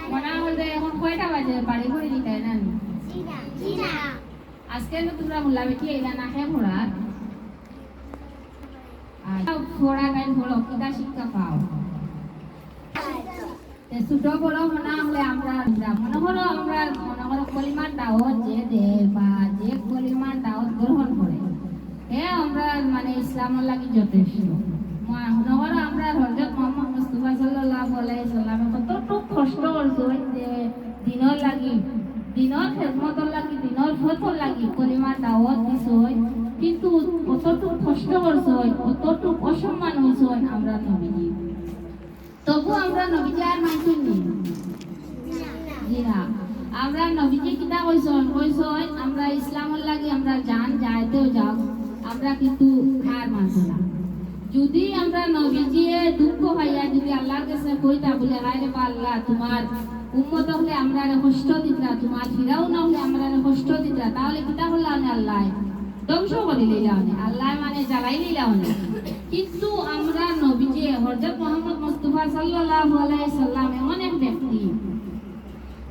মনে হলে এখন কয়টা বাজে বাড়ি করে দিতে না আজকে তোমরা মোল্লা বেটি এলা না খেয়ে ভরার ভরা গাইল ভরো কিতা শিক্ষা পাও ছোট বড় মনে হলে আমরা মনে করো কলিমার দাওয়াত যে দেয় বা যে কলিমার দাওয়াত গ্রহণ করে আমরা মানে ইসলামের লাগি যথেষ্ট মনে করো আমরা হযরত মুহাম্মদ মুস্তাফা সাল্লাল্লাহু আলাইহি সাল্লামে কতটুকু কষ্ট করছো যে দিনের লাগি দিনের খেদমতের লাগি দিনের ফতর লাগি কলিমার দাওয়াত দিছো কিন্তু কতটুকু কষ্ট করছো কতটুকু অসম্মান হইছো আমরা নবীজি তবু আমরা নবীজি আর মানছি না আমরা নবীজি কিতা কইছন আমরা ইসলামের লাগি আমরা জান যাইতেও যাও আমরা কিন্তু হার মানব না যদি আমরা নবীজি দুঃখ হইয়া যদি আল্লাহর কাছে কইতা বলে হায় রে আল্লাহ তোমার উম্মত হলে আমরা কষ্ট দিতা তোমার ফিরাউন হলে আমরা কষ্ট দিতা তাহলে কিতা বললা আল্লাহ ধ্বংস করে লইলা আল্লাহ মানে জ্বালাই লইলা কিন্তু আমরা নবীজি হযরত মুহাম্মদ মুস্তাফা সাল্লাল্লাহু আলাইহি সাল্লাম এমন এক ব্যক্তি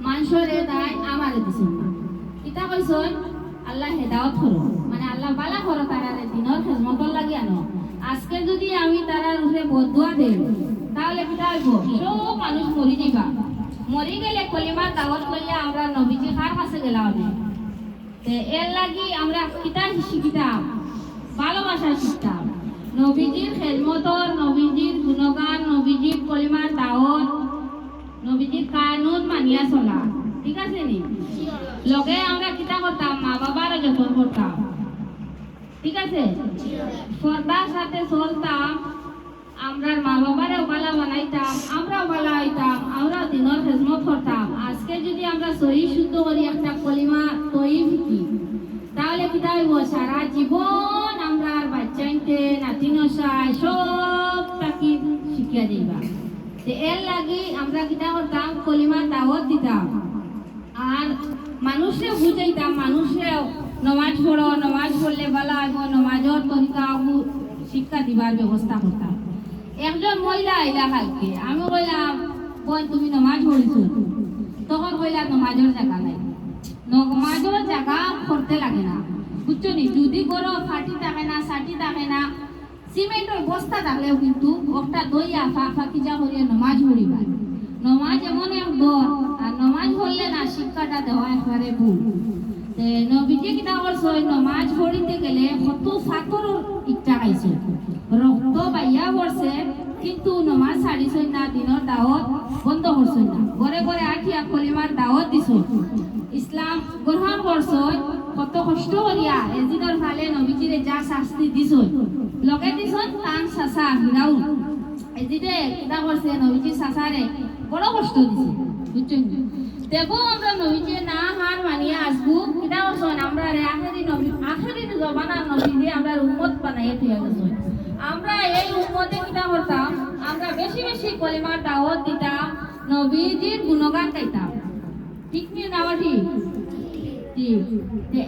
মানুষের দায় আমারে দিছেন না কিতা কইছন আল্লাহ হেদায়েত করো মানে আল্লাহ বালা করো তারারে দিনের খেদমতর লাগি আনো আজকে যদি আমি তারার উপরে বদদুয়া দেই তাহলে কিতা হইব সব মানুষ মরি যাইবা মরি গেলে কলিমার দাওয়াত লইয়া আমরা নবীজি কার কাছে গেলাম তে এর লাগি আমরা কিতা শিখিতাম ভালোবাসা শিখতাম নবীজির খেদমতর নবীজির গুণগান নবীজির কলিমার দাওয়াত নবীজির কানুন মানিয়া চলা ঠিক আছে নি লগে আমরা কিতা করতাম মা বাবার যত্ন করতাম ঠিক আছে পর্দার সাথে চলতাম আমরা মা বাবারেও ভালো বানাইতাম আমরাও ভালো হইতাম আমরাও দিনের খেদমত করতাম আজকে যদি আমরা সহি শুদ্ধ করি একটা কলিমা তৈরি শিখি তাহলে কিতা হইব সারা জীবন আমরা বাচ্চাইতে নাতি নসাই সব তাকে শিখিয়া দিবা এর লাগি আমরা কিতা করতাম কলিমার দাওয়াত দিতাম আর মানুষে বুঝাইতাম মানুষে নমাজ পড়ো নমাজ পড়লে ভালো হইব নমাজের তরিকা শিক্ষা দিবার ব্যবস্থা করতাম একজন মহিলা আইলা খাইতে আমি কইলাম বোন তুমি নমাজ পড়িছো তখন কইলা নমাজের জায়গা নাই নমাজের জায়গা করতে লাগে না বুঝছো নি যদি করো ফাটি থাকে না সাটি থাকে না সিমেন্টের বস্তা থাকলেও কিন্তু একটা দইয়া ফাঁকি যা করিয়া নমাজ পড়িবা নমাজ এমন এক দর আর নমাজ পড়লে না শিক্ষাটা দেওয়া একবারে ভুল নবীজি কিনা করছো নমাজ পড়িতে গেলে কত ফাতর ইচ্ছা খাইছে রক্ত বাইয়া পড়ছে কিন্তু নমাজ ছাড়িছই না দিনের দাওয়াত বন্ধ করছই না ঘরে ঘরে আঠিয়া কলিমার দাওয়াত দিছ ইসলাম গ্রহণ করছ কত কষ্ট করিয়া এজিদর ফালে নবীজিরে যা শাস্তি দিছ লগে দিছ তান সাসা ফিরাউন এজিদে কিতা করছে নবীজি সাসারে বড় কষ্ট দিছে বুঝছেন দেবো আমরা নবীজি না হার মানিয়া আসবো কিতা করছেন আমরা আখেরি জমানার নবীজি আমরা উম্মত বানাইয়া থইয়া গেছে আমরা এই উম্মতে কিতা করতাম আমরা বেশি বেশি কলিমার দাওয়াত দিতাম নবীজির গুণগান গাইতাম ঠিক না ঠিক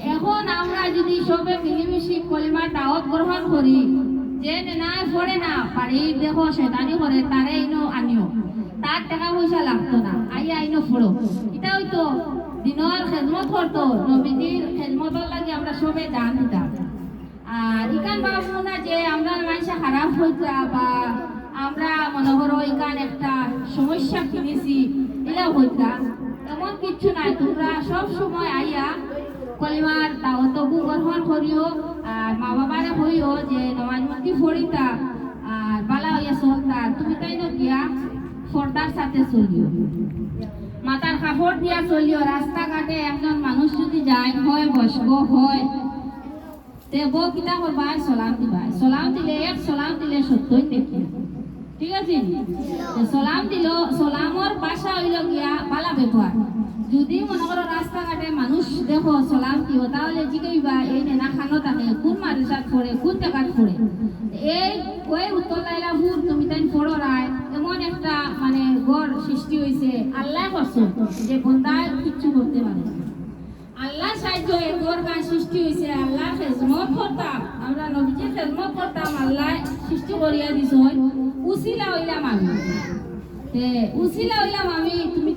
এখন আমরা যদি সবে মিলেমিশে কলিমার দাওয়াত গ্রহণ করি যে না পড়ে না পারি দেখো শয়তানি করে তারে ইনো আনিও তার টাকা পয়সা লাগতো না আইয়া আইনো পড়ো এটা হইতো দিনের খেদমত করতো নবীজির খেদমতের লাগে আমরা সবে দান দিতাম আর ইকান ভাববো না যে আমরা মানুষে খারাপ হইতা বা আমরা মনে করো ইকান একটা সমস্যা কিনেছি এটাও হইতা এমন কিছু নাই তোমরা সব সময় আইয়া কলিমার দাওয়াত গ্রহণ করিও আর মা বাবারে হইও যে নমাজ মতি পড়িতা আর বালা হইয়া চলতা তুমি তাই না গিয়া পর্দার সাথে চলিও মাথার কাপড় দিয়া চলিও রাস্তাঘাটে একজন মানুষ যদি যায় হয় বসব হয় তে বউ কিতা করবা সালাম দিবা সালাম দিলে এক সালাম দিলে সত্যই দেখি ঠিক আছে সালাম দিল সালামর ভাষা হইল গিয়া বালা ব্যবহার যদি মনে করো রাস্তাঘাটে মানুষ দেখো সালাম দিও তাহলে জিগাইবা এই নেনা খানো থাকে কোন মাদ্রাসাত পড়ে কোন জায়গাত পড়ে এই ওই উত্তর লাইলা হুর তুমি তাই পড়ো রায় এমন একটা মানে গড় সৃষ্টি হয়েছে আল্লাহ করছো যে বন্দায় কিচ্ছু করতে পারে আল্লাহ সাহায্য এই গড় গান সৃষ্টি হয়েছে আল্লাহ খেদমত করতাম আমরা নবীজির খেদমত করতাম আল্লাহ সৃষ্টি করিয়া দিছ উসিলা হইলাম আমি তে উসিলা হইলাম আমি তুমি